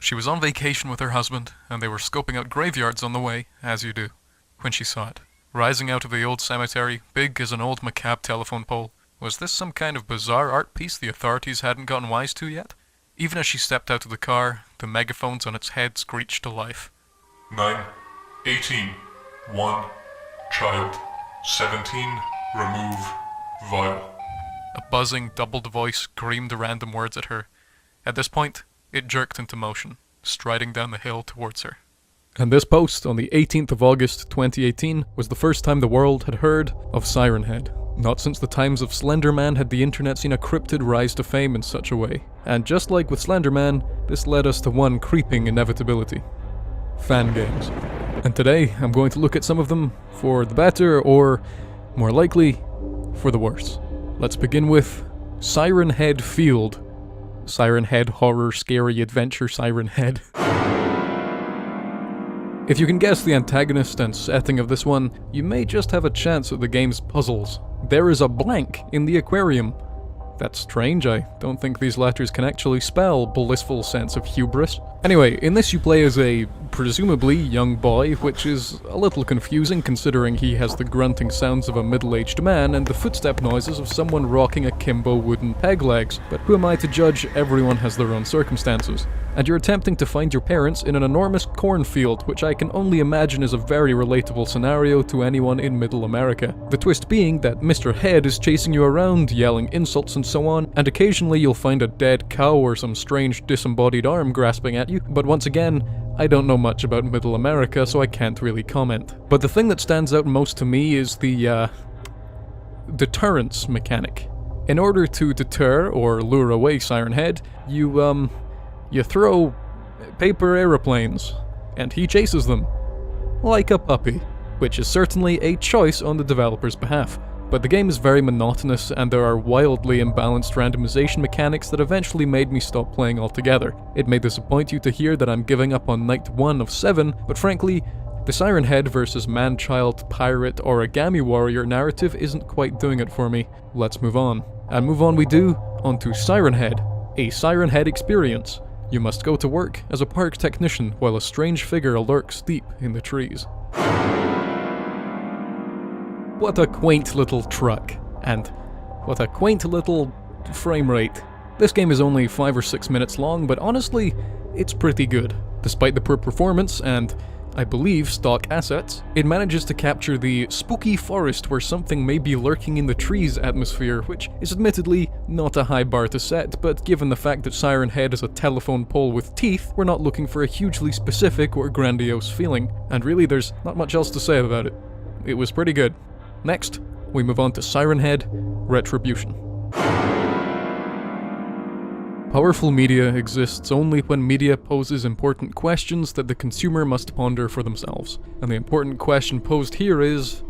She was on vacation with her husband, and they were scoping out graveyards on the way, as you do, when she saw it. Rising out of the old cemetery, big as an old macabre telephone pole. Was this some kind of bizarre art piece the authorities hadn't gotten wise to yet? Even as she stepped out of the car, the megaphones on its head screeched to life. 9, 18, 1, child, 17, remove, vial. A buzzing, doubled voice screamed random words at her. At this point, it jerked into motion, striding down the hill towards her. And this post, on the 18th of August 2018, was the first time the world had heard of Siren Head. Not since the times of Slender Man had the internet seen a cryptid rise to fame in such a way. And just like with Slender Man, this led us to one creeping inevitability. Fan games. And today, I'm going to look at some of them for the better, or, more likely, for the worse. Let's begin with Siren Head Field. Siren Head Horror Scary Adventure Siren Head. If you can guess the antagonist and setting of this one, you may just have a chance at the game's puzzles. There is a blank in the aquarium. That's strange, I don't think these letters can actually spell blissful sense of hubris. Anyway, in this you play as a presumably young boy, which is a little confusing considering he has the grunting sounds of a middle-aged man and the footstep noises of someone rocking akimbo wooden peg legs. But who am I to judge? Everyone has their own circumstances. And you're attempting to find your parents in an enormous cornfield, which I can only imagine is a very relatable scenario to anyone in Middle America. The twist being that Mr. Head is chasing you around, yelling insults and so on, and occasionally you'll find a dead cow or some strange disembodied arm grasping at you, but once again, I don't know much about Middle America, so I can't really comment. But the thing that stands out most to me is the, deterrence mechanic. In order to deter or lure away Siren Head, you throw paper aeroplanes, and he chases them, like a puppy, which is certainly a choice on the developer's behalf. But the game is very monotonous, and there are wildly imbalanced randomization mechanics that eventually made me stop playing altogether. It may disappoint you to hear that I'm giving up on night 1 of 7, but frankly, the Siren Head versus man-child, pirate, origami warrior narrative isn't quite doing it for me. Let's move on. And move on we do, onto Siren Head, a Siren Head experience. You must go to work as a park technician while a strange figure lurks deep in the trees. What a quaint little truck, and what a quaint little frame rate. This game is only 5 or 6 minutes long, but honestly, it's pretty good. Despite the poor performance and, I believe, stock assets, it manages to capture the spooky forest where something may be lurking in the trees atmosphere, which is admittedly not a high bar to set, but given the fact that Siren Head is a telephone pole with teeth, we're not looking for a hugely specific or grandiose feeling, and really there's not much else to say about it. It was pretty good. Next, we move on to Siren Head Retribution. Powerful media exists only when media poses important questions that the consumer must ponder for themselves. And the important question posed here is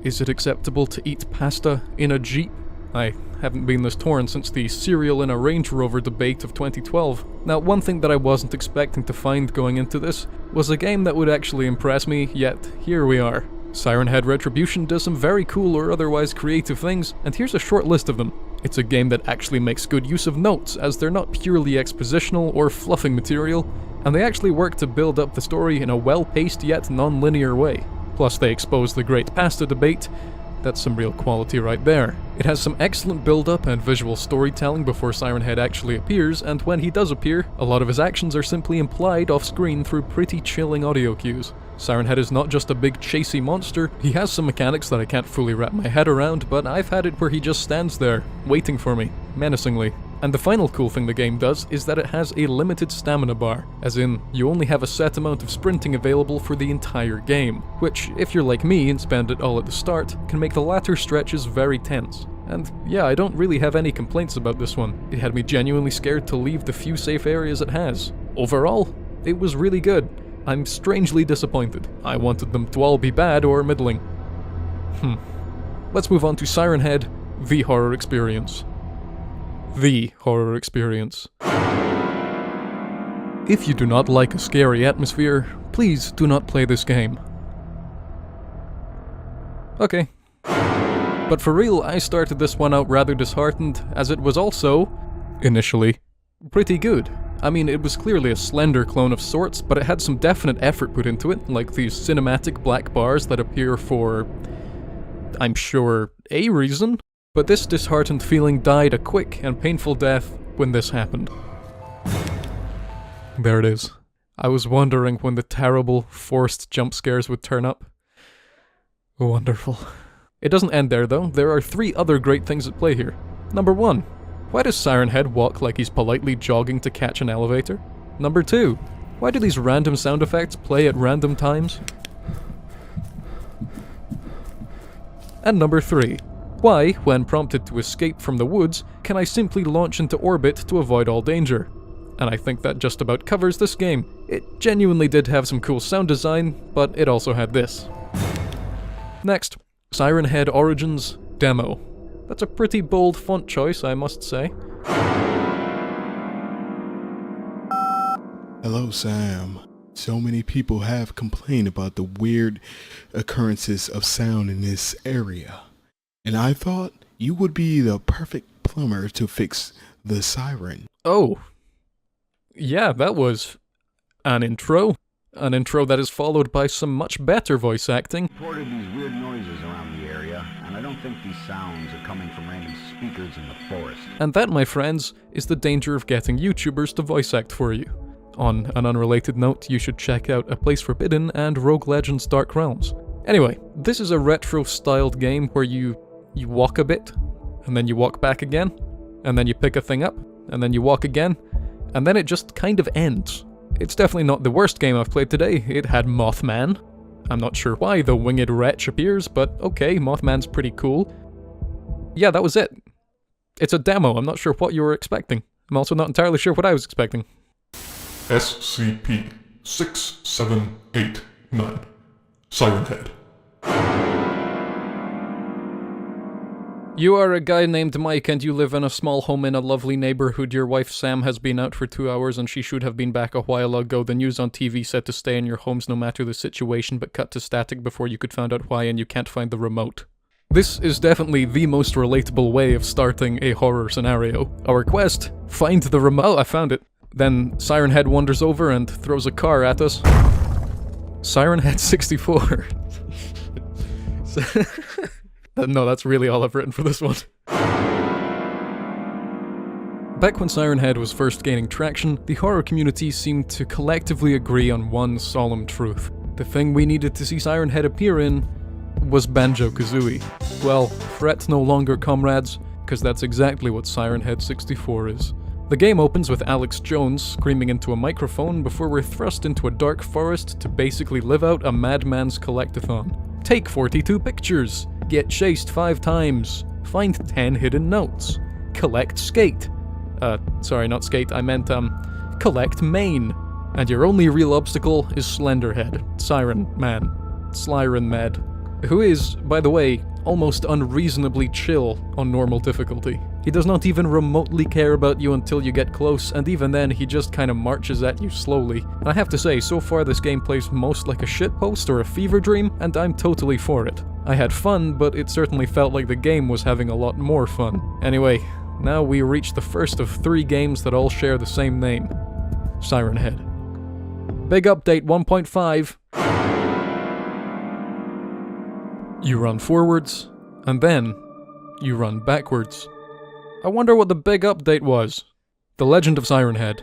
it acceptable to eat pasta in a Jeep? I haven't been this torn since the cereal in a Range Rover debate of 2012. Now, one thing that I wasn't expecting to find going into this was a game that would actually impress me, yet here we are. Siren Head Retribution does some very cool or otherwise creative things, and here's a short list of them. It's a game that actually makes good use of notes, as they're not purely expositional or fluffing material, and they actually work to build up the story in a well-paced yet non-linear way. Plus they expose the great pasta debate. That's some real quality right there. It has some excellent build-up and visual storytelling before Siren Head actually appears, and when he does appear, a lot of his actions are simply implied off-screen through pretty chilling audio cues. Siren Head is not just a big chasey monster, he has some mechanics that I can't fully wrap my head around, but I've had it where he just stands there, waiting for me, menacingly. And the final cool thing the game does is that it has a limited stamina bar, as in, you only have a set amount of sprinting available for the entire game, which, if you're like me and spend it all at the start, can make the latter stretches very tense. And yeah, I don't really have any complaints about this one. It had me genuinely scared to leave the few safe areas it has. Overall, it was really good. I'm strangely disappointed. I wanted them to all be bad or middling. Let's move on to Siren Head, the horror experience. The horror experience. If you do not like a scary atmosphere, please do not play this game. Okay. But for real, I started this one out rather disheartened, as it was also, initially, pretty good. I mean, it was clearly a slender clone of sorts, but it had some definite effort put into it, like these cinematic black bars that appear for, I'm sure, a reason. But this disheartened feeling died a quick and painful death when this happened. There it is. I was wondering when the terrible, forced jump scares would turn up. Wonderful. It doesn't end there though, there are 3 other great things at play here. Number 1. Why does Siren Head walk like he's politely jogging to catch an elevator? Number 2. Why do these random sound effects play at random times? And number 3. Why, when prompted to escape from the woods, can I simply launch into orbit to avoid all danger? And I think that just about covers this game. It genuinely did have some cool sound design, but it also had this. Next, Siren Head Origins Demo. That's a pretty bold font choice, I must say. Hello, Sam. So many people have complained about the weird occurrences of sound in this area. And I thought you would be the perfect plumber to fix the siren. Oh. Yeah, that was an intro. An intro that is followed by some much better voice acting. Reported these weird noises around the area, and I don't think these sounds are coming from random speakers in the forest. And that, my friends, is the danger of getting YouTubers to voice act for you. On an unrelated note, you should check out A Place Forbidden and Rogue Legends Dark Realms. Anyway, this is a retro-styled game where you walk a bit, and then you walk back again, and then you pick a thing up, and then you walk again, and then it just kind of ends. It's definitely not the worst game I've played today. It had Mothman. I'm not sure why the winged wretch appears, but okay, Mothman's pretty cool. Yeah, that was it. It's a demo, I'm not sure what you were expecting. I'm also not entirely sure what I was expecting. SCP-6789. Siren Head. You are a guy named Mike and you live in a small home in a lovely neighborhood. Your wife Sam has been out for 2 hours and she should have been back a while ago. The news on TV said to stay in your homes no matter the situation, but cut to static before you could find out why and you can't find the remote. This is definitely the most relatable way of starting a horror scenario. Our quest, find the remote. Oh, I found it. Then Siren Head wanders over and throws a car at us. Siren Head 64. No, that's really all I've written for this one. Back when Siren Head was first gaining traction, the horror community seemed to collectively agree on one solemn truth. The thing we needed to see Siren Head appear in was Banjo Kazooie. Well, fret no longer, comrades, because that's exactly what Siren Head 64 is. The game opens with Alex Jones screaming into a microphone before we're thrust into a dark forest to basically live out a madman's collectathon. Take 42 pictures, get chased 5 times, find 10 hidden notes, collect skate. Sorry, not skate, I meant, collect main. And your only real obstacle is Slenderhead, Siren Med, who is, by the way, almost unreasonably chill on normal difficulty. He does not even remotely care about you until you get close, and even then he just kinda marches at you slowly. And I have to say, so far this game plays most like a shitpost or a fever dream, and I'm totally for it. I had fun, but it certainly felt like the game was having a lot more fun. Anyway, now we reach the first of 3 games that all share the same name. Siren Head. Big update 1.5. You run forwards, and then you run backwards. I wonder what the big update was. The Legend of Siren Head.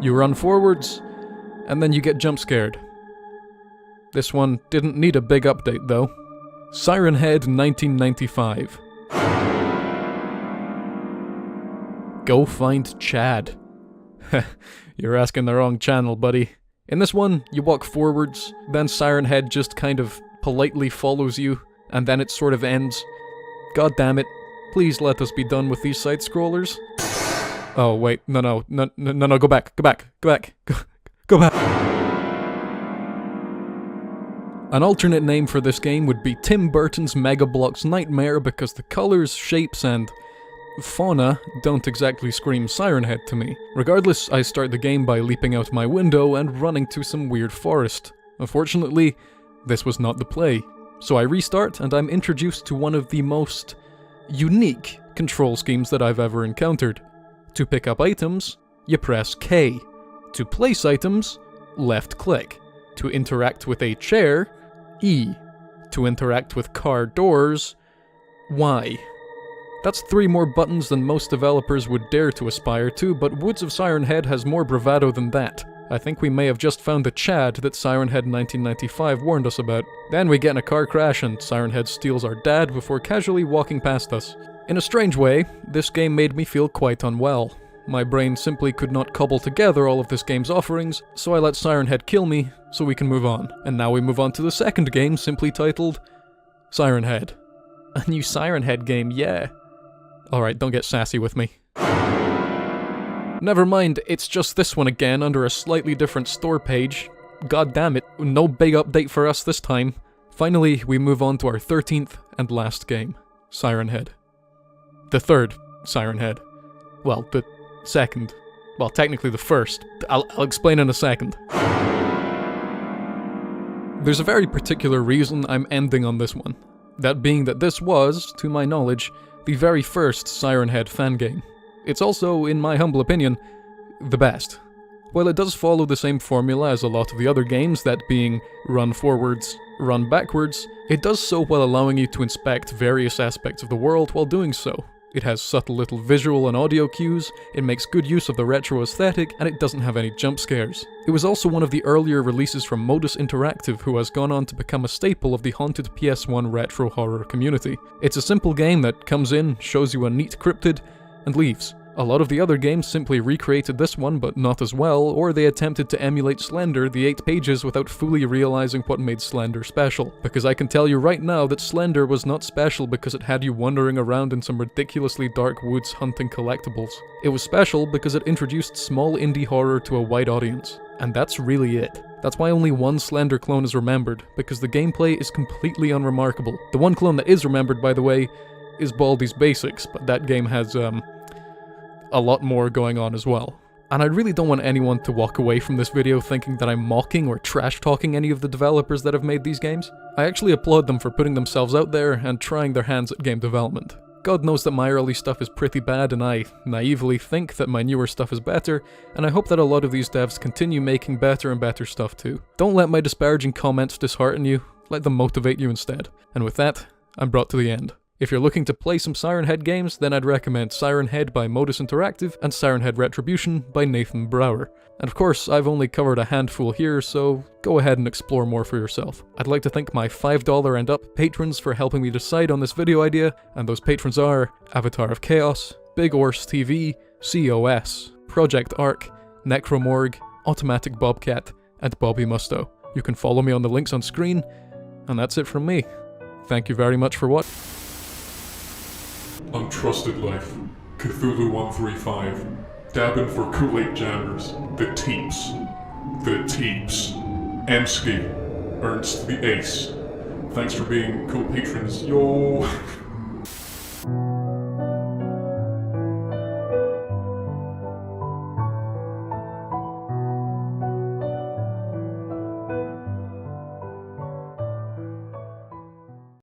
You run forwards, and then you get jump scared. This one didn't need a big update though. Siren Head 1995. Go find Chad. You're asking the wrong channel, buddy. In this one, you walk forwards, then Siren Head just kind of politely follows you, and then it sort of ends. God damn it. Please let us be done with these side-scrollers. Oh, wait. No, go back. Go back. An alternate name for this game would be Tim Burton's Mega Bloks Nightmare because the colors, shapes, and fauna don't exactly scream Siren Head to me. Regardless, I start the game by leaping out my window and running to some weird forest. Unfortunately, this was not the play. So I restart, and I'm introduced to one of the most unique control schemes that I've ever encountered. To pick up items, you press K. To place items, left click. To interact with a chair, E. To interact with car doors, Y. That's 3 more buttons than most developers would dare to aspire to, but Woods of Siren Head has more bravado than that. I think we may have just found the Chad that Siren Head 1995 warned us about. Then we get in a car crash and Siren Head steals our dad before casually walking past us. In a strange way, this game made me feel quite unwell. My brain simply could not cobble together all of this game's offerings, so I let Siren Head kill me so we can move on. And now we move on to the second game, simply titled Siren Head. A new Siren Head game, yeah. Alright, don't get sassy with me. Never mind, it's just this one again under a slightly different store page. God damn it, no big update for us this time. Finally, we move on to our 13th and last game, Siren Head. The third Siren Head. Well, the second. Well, technically the first. I'll explain in a second. There's a very particular reason I'm ending on this one. That being that this was, to my knowledge, the very first Siren Head fan game. It's also, in my humble opinion, the best. While it does follow the same formula as a lot of the other games, that being run forwards, run backwards, it does so while allowing you to inspect various aspects of the world while doing so. It has subtle little visual and audio cues, it makes good use of the retro aesthetic, and it doesn't have any jump scares. It was also one of the earlier releases from Modus Interactive, who has gone on to become a staple of the haunted PS1 retro horror community. It's a simple game that comes in, shows you a neat cryptid, and leaves. A lot of the other games simply recreated this one, but not as well, or they attempted to emulate Slender, the 8 pages, without fully realizing what made Slender special. Because I can tell you right now that Slender was not special because it had you wandering around in some ridiculously dark woods hunting collectibles. It was special because it introduced small indie horror to a wide audience. And that's really it. That's why only one Slender clone is remembered, because the gameplay is completely unremarkable. The one clone that is remembered, by the way, is Baldi's Basics, but that game has, a lot more going on as well. And I really don't want anyone to walk away from this video thinking that I'm mocking or trash-talking any of the developers that have made these games. I actually applaud them for putting themselves out there and trying their hands at game development. God knows that my early stuff is pretty bad, and I naively think that my newer stuff is better, and I hope that a lot of these devs continue making better and better stuff too. Don't let my disparaging comments dishearten you, let them motivate you instead. And with that, I'm brought to the end. If you're looking to play some Siren Head games, then I'd recommend Siren Head by Modus Interactive and Siren Head Retribution by Nathan Brower. And of course, I've only covered a handful here, so go ahead and explore more for yourself. I'd like to thank my $5 and up patrons for helping me decide on this video idea, and those patrons are Avatar of Chaos, Big Orse TV, COS, Project Arc, Necromorg, Automatic Bobcat, and Bobby Musto. You can follow me on the links on screen, and that's it from me. Thank you very much for watching. Untrusted Life, Cthulhu 135, Dabbing for Kool-Aid Jammers, The Teeps, Emsky, Ernst the Ace. Thanks for being co-patrons, yo!